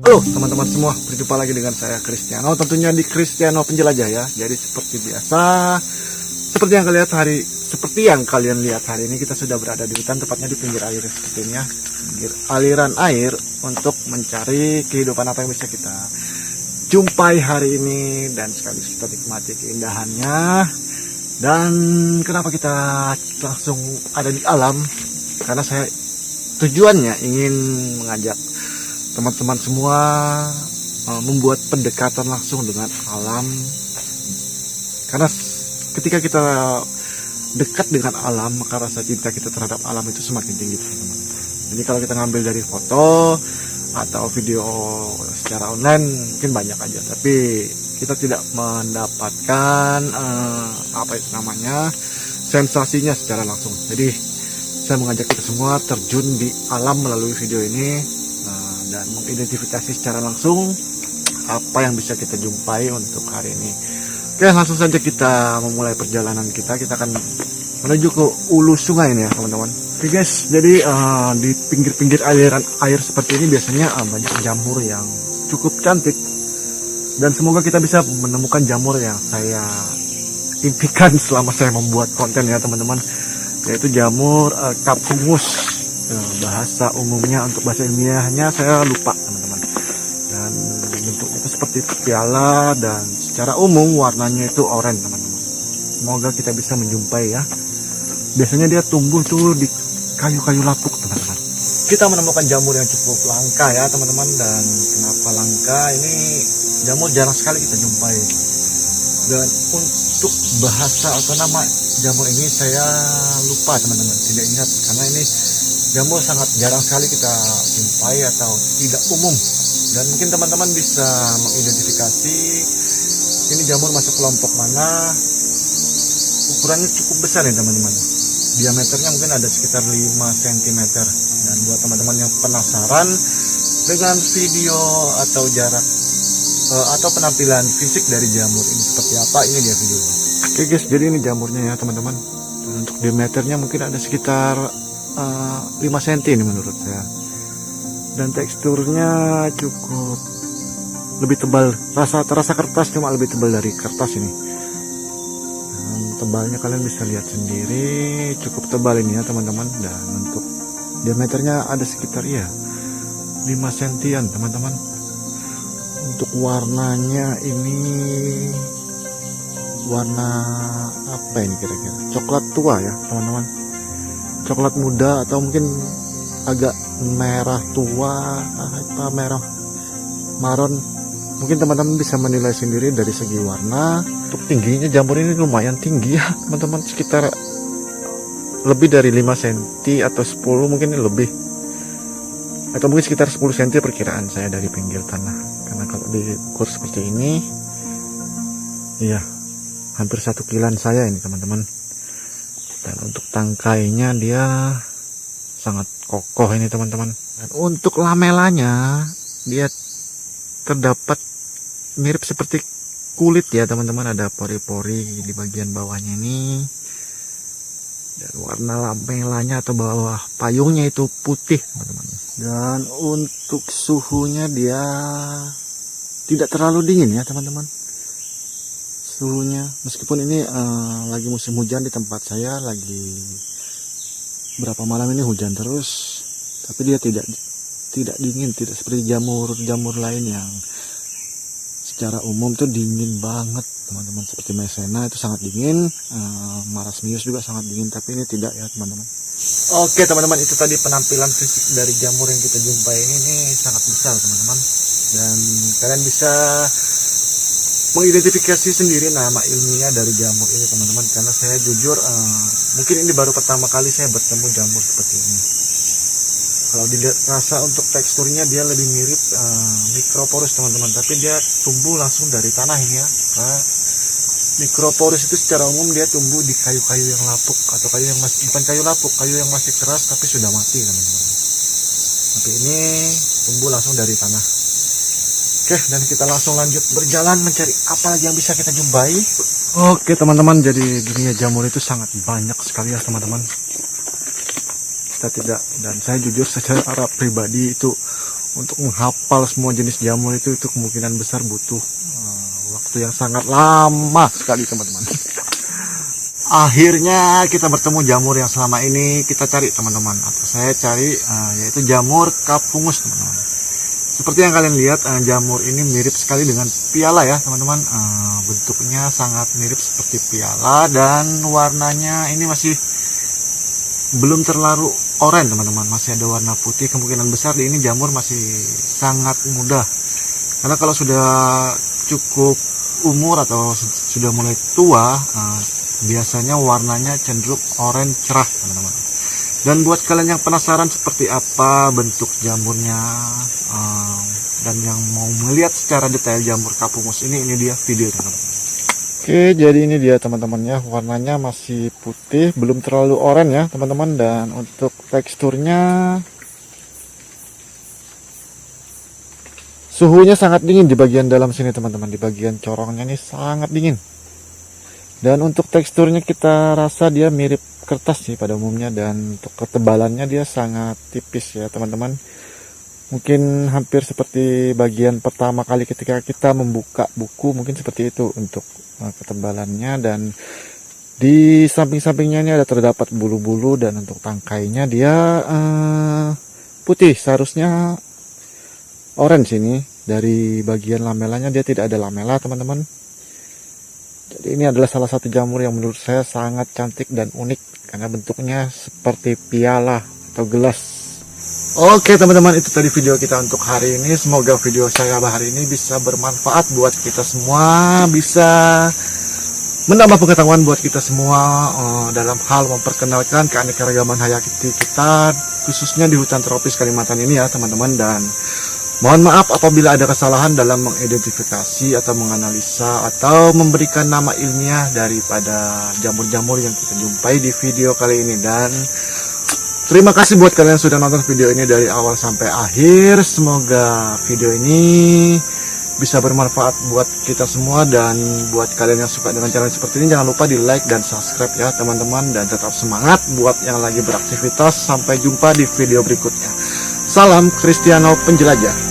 Halo teman-teman semua, berjumpa lagi dengan saya Cristiano, tentunya di Cristiano Penjelajah ya. Jadi seperti biasa, seperti yang kalian lihat hari ini, kita sudah berada di hutan, tepatnya di pinggir air seperti ini ya, pinggir aliran air, untuk mencari kehidupan apa yang bisa kita jumpai hari ini dan sekaligus kita nikmati keindahannya. Dan kenapa kita langsung ada di alam? Karena saya tujuannya ingin mengajak teman-teman semua membuat pendekatan langsung dengan alam, karena ketika kita dekat dengan alam maka rasa cinta kita terhadap alam itu semakin tinggi, teman-teman. Jadi kalau kita ngambil dari foto atau video secara online mungkin banyak aja, tapi kita tidak mendapatkan apa itu namanya, sensasinya secara langsung. Jadi saya mengajak kita semua terjun di alam melalui video ini dan mengidentifikasi secara langsung apa yang bisa kita jumpai untuk hari ini. Oke, langsung saja kita memulai perjalanan kita. Kita akan menuju ke ulu sungai ini ya, teman-teman. Oke guys, jadi di pinggir-pinggir aliran air seperti ini biasanya banyak jamur yang cukup cantik, dan semoga kita bisa menemukan jamur yang saya impikan selama saya membuat konten ya, teman-teman, yaitu jamur Caphumus. Bahasa umumnya, untuk bahasa ilmiahnya saya lupa, teman-teman. Dan bentuknya itu seperti piala, dan secara umum warnanya itu oranye, teman-teman. Semoga kita bisa menjumpai ya. Biasanya dia tumbuh tuh di kayu-kayu lapuk, teman-teman. Kita menemukan jamur yang cukup langka ya, teman-teman. Dan kenapa langka? Ini jamur jarang sekali kita jumpai. Dan untuk bahasa atau nama jamur ini saya lupa, teman-teman, tidak ingat, karena ini jamur sangat jarang sekali kita jumpai atau tidak umum. Dan mungkin teman-teman bisa mengidentifikasi ini jamur masuk kelompok mana. Ukurannya cukup besar ya, teman-teman. Diameternya mungkin ada sekitar 5 cm. Dan buat teman-teman yang penasaran dengan video atau jarak atau penampilan fisik dari jamur ini seperti apa, ini dia videonya. Oke guys, jadi ini jamurnya ya, teman-teman. Untuk diameternya mungkin ada sekitar 5 cm ini menurut saya, dan teksturnya cukup lebih tebal, terasa kertas, cuma lebih tebal dari kertas ini. Dan tebalnya kalian bisa lihat sendiri, cukup tebal ini ya, teman-teman. Dan untuk diameternya ada sekitar 5 cm, teman-teman. Untuk warnanya ini warna apa ini kira-kira? Coklat tua ya, teman-teman. Coklat muda atau mungkin agak merah tua, apa merah maron. Mungkin teman-teman bisa menilai sendiri dari segi warna. Untuk tingginya jamur ini lumayan tinggi ya, teman-teman, sekitar lebih dari 5 cm atau 10 mungkin lebih, atau mungkin sekitar 10 cm perkiraan saya dari pinggir tanah. Karena kalau diukur seperti ini, iya, hampir 1 kilan saya ini, teman-teman. Dan untuk tangkainya dia sangat kokoh ini, teman-teman. Dan untuk lamelanya dia terdapat mirip seperti kulit ya, teman-teman. Ada pori-pori di bagian bawahnya ini. Dan warna lamelanya atau bawah payungnya itu putih, teman-teman. Dan untuk suhunya dia tidak terlalu dingin ya, teman-teman. Suhunya, meskipun ini lagi musim hujan di tempat saya, lagi berapa malam ini hujan terus, tapi dia tidak dingin, tidak seperti jamur lain yang secara umum tuh dingin banget, teman-teman. Seperti Mesena itu sangat dingin, Marasmius juga sangat dingin, tapi ini tidak ya, teman-teman. Oke, teman-teman, itu tadi penampilan fisik dari jamur yang kita jumpai ini sangat besar, teman-teman. Dan kalian bisa mengidentifikasi sendiri nama ilmiah dari jamur ini, teman-teman. Karena saya jujur mungkin ini baru pertama kali saya bertemu jamur seperti ini. Kalau dilihat rasa untuk teksturnya dia lebih mirip Microporus, teman-teman, tapi dia tumbuh langsung dari tanah ini ya. Nah, Microporus itu secara umum dia tumbuh di kayu-kayu yang lapuk, atau kayu yang masih, bukan kayu lapuk, kayu yang masih keras tapi sudah mati, teman-teman. Tapi ini tumbuh langsung dari tanah. Oke, dan kita langsung lanjut berjalan mencari apa lagi yang bisa kita jumpai. Oke, teman-teman, jadi dunia jamur itu sangat banyak sekali ya, teman-teman. Kita tidak, dan saya jujur secara pribadi itu untuk menghafal semua jenis jamur itu kemungkinan besar butuh waktu yang sangat lama sekali teman-teman. Akhirnya kita bertemu jamur yang selama ini kita cari teman-teman, atau saya cari, yaitu jamur kapungus teman-teman. Seperti yang kalian lihat, jamur ini mirip sekali dengan piala ya teman-teman. Bentuknya sangat mirip seperti piala dan warnanya ini masih belum terlalu oranye teman-teman, masih ada warna putih. Kemungkinan besar di ini jamur masih sangat muda, karena kalau sudah cukup umur atau sudah mulai tua, biasanya warnanya cenderung oranye cerah teman-teman. Dan buat kalian yang penasaran seperti apa bentuk jamurnya, dan yang mau melihat secara detail jamur kapungus ini dia video teman-teman. Oke, jadi ini dia teman-teman ya, warnanya masih putih, belum terlalu oranye ya teman-teman. Dan untuk teksturnya, suhunya sangat dingin di bagian dalam sini teman-teman, di bagian corongnya ini sangat dingin. Dan untuk teksturnya kita rasa dia mirip kertas sih pada umumnya, dan untuk ketebalannya dia sangat tipis ya teman-teman. Mungkin hampir seperti bagian pertama kali ketika kita membuka buku, mungkin seperti itu untuk ketebalannya. Dan di samping-sampingnya ini ada terdapat bulu-bulu, dan untuk tangkainya dia putih, seharusnya orange ini. Dari bagian lamelanya dia tidak ada lamela teman-teman. Jadi ini adalah salah satu jamur yang menurut saya sangat cantik dan unik, karena bentuknya seperti piala atau gelas. Oke teman-teman, itu tadi video kita untuk hari ini. Semoga video saya hari ini bisa bermanfaat buat kita semua, bisa menambah pengetahuan buat kita semua dalam hal memperkenalkan keanekaragaman hayati kita, khususnya di hutan tropis Kalimantan ini ya teman-teman. Dan mohon maaf apabila ada kesalahan dalam mengidentifikasi atau menganalisa atau memberikan nama ilmiah daripada jamur-jamur yang kita jumpai di video kali ini. Dan terima kasih buat kalian yang sudah nonton video ini dari awal sampai akhir. Semoga video ini bisa bermanfaat buat kita semua. Dan buat kalian yang suka dengan channel seperti ini, jangan lupa di like dan subscribe ya teman-teman. Dan tetap semangat buat yang lagi beraktivitas. Sampai jumpa di video berikutnya. Salam Kristiano Penjelajah.